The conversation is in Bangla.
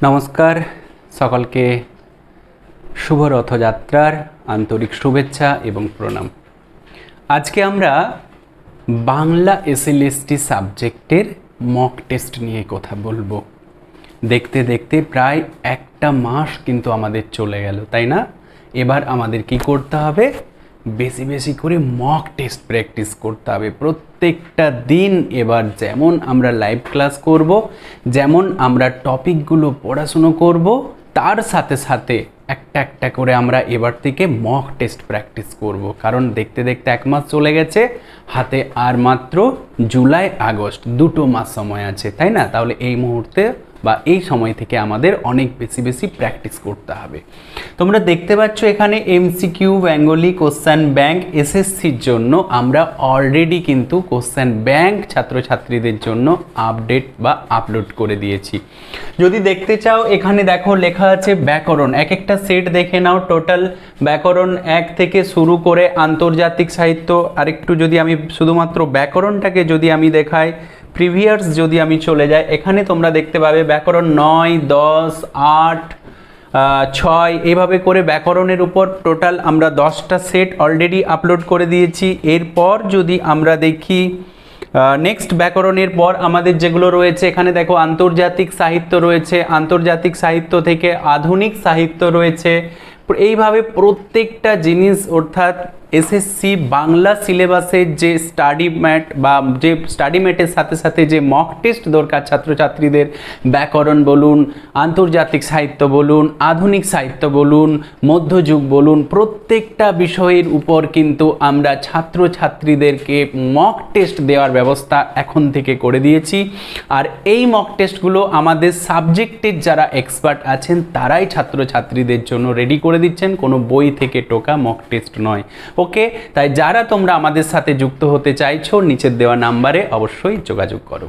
নমস্কার সকলকে শুভ রথযাত্রার আন্তরিক শুভেচ্ছা এবং প্রণাম। আজকে আমরা বাংলা এসএলএসটি সাবজেক্টের মক টেস্ট নিয়ে কথা বলবো। দেখতে দেখতে প্রায় একটা মাস কিন্তু আমাদের চলে গেল, তাই না? এবার আমাদের কি করতে হবে? বেশি বেশি করে মক টেস্ট প্র্যাকটিস করতে হবে প্রত্যেকটা দিন। এবার যেমন আমরা লাইভ ক্লাস করব, যেমন আমরা টপিকগুলো পড়াশুনো করব, তার সাথে সাথে একটা একটা করে আমরা এবার থেকে মক টেস্ট প্র্যাকটিস করব। কারণ দেখতে দেখতে এক মাস চলে গেছে, হাতে আর মাত্র জুলাই আগস্ট 2 মাস সময় আছে, তাই না? তাহলে এই মুহূর্তে বা এই সময় থেকে আমাদের অনেক বেশি বেশি প্র্যাকটিস করতে হবে। তোমরা দেখতে পাচ্ছ এখানে এমসিকিউ, বেঙ্গলি, কোশ্চেন ব্যাংক এসএসসির জন্য আমরা অলরেডি কিন্তু কোশ্চেন ব্যাংক ছাত্রছাত্রীদের জন্য আপডেট বা আপলোড করে দিয়েছি। যদি দেখতে চাও এখানে দেখো লেখা আছে ব্যাকরণ, এক একটা সেট দেখে নাও। টোটাল ব্যাকরণ 1 থেকে শুরু করে আন্তর্জাতিক সাহিত্য। আরেকটু যদি আমি শুধুমাত্র ব্যাকরণটাকে যদি আমি দেখাই, প্রিভিয়াস যদি আমি চলে যাই, এখানে তোমরা দেখতে পাবে ব্যাকরণ 9, 10, 8, 6 এইভাবে করে ব্যাকরণের উপর টোটাল আমরা 10টা সেট অলরেডি আপলোড করে দিয়েছি। এরপর যদি আমরা দেখি নেক্সট ব্যাকরণের পর আমাদের যেগুলো রয়েছে, এখানে দেখো আন্তর্জাতিক সাহিত্য রয়েছে, আন্তর্জাতিক সাহিত্য থেকে আধুনিক সাহিত্য রয়েছে। এইভাবে প্রত্যেকটা জিনিস, অর্থাৎ এসএসসি বাংলা সিলেবাসের যে স্টাডি ম্যাট বা যে স্টাডি ম্যাটের সাথে সাথে যে মক টেস্ট দরকার ছাত্রছাত্রীদের, ব্যাকরণ বলুন, আন্তর্জাতিক সাহিত্য বলুন, আধুনিক সাহিত্য বলুন, মধ্যযুগ বলুন, প্রত্যেকটা বিষয়ের উপর কিন্তু আমরা ছাত্রছাত্রীদেরকে মক টেস্ট দেওয়ার ব্যবস্থা এখন থেকে করে দিয়েছি। আর এই মক টেস্টগুলো আমাদের সাবজেক্টের যারা এক্সপার্ট আছেন তারাই ছাত্রছাত্রীদের জন্য রেডি করে দিচ্ছেন, কোনো বই থেকে টোকা মক টেস্ট নয়। ওকে, তাই যারা তোমরা আমাদের সাথে যুক্ত হতে চাইছো নিচের দেওয়া নাম্বারে অবশ্যই যোগাযোগ করো।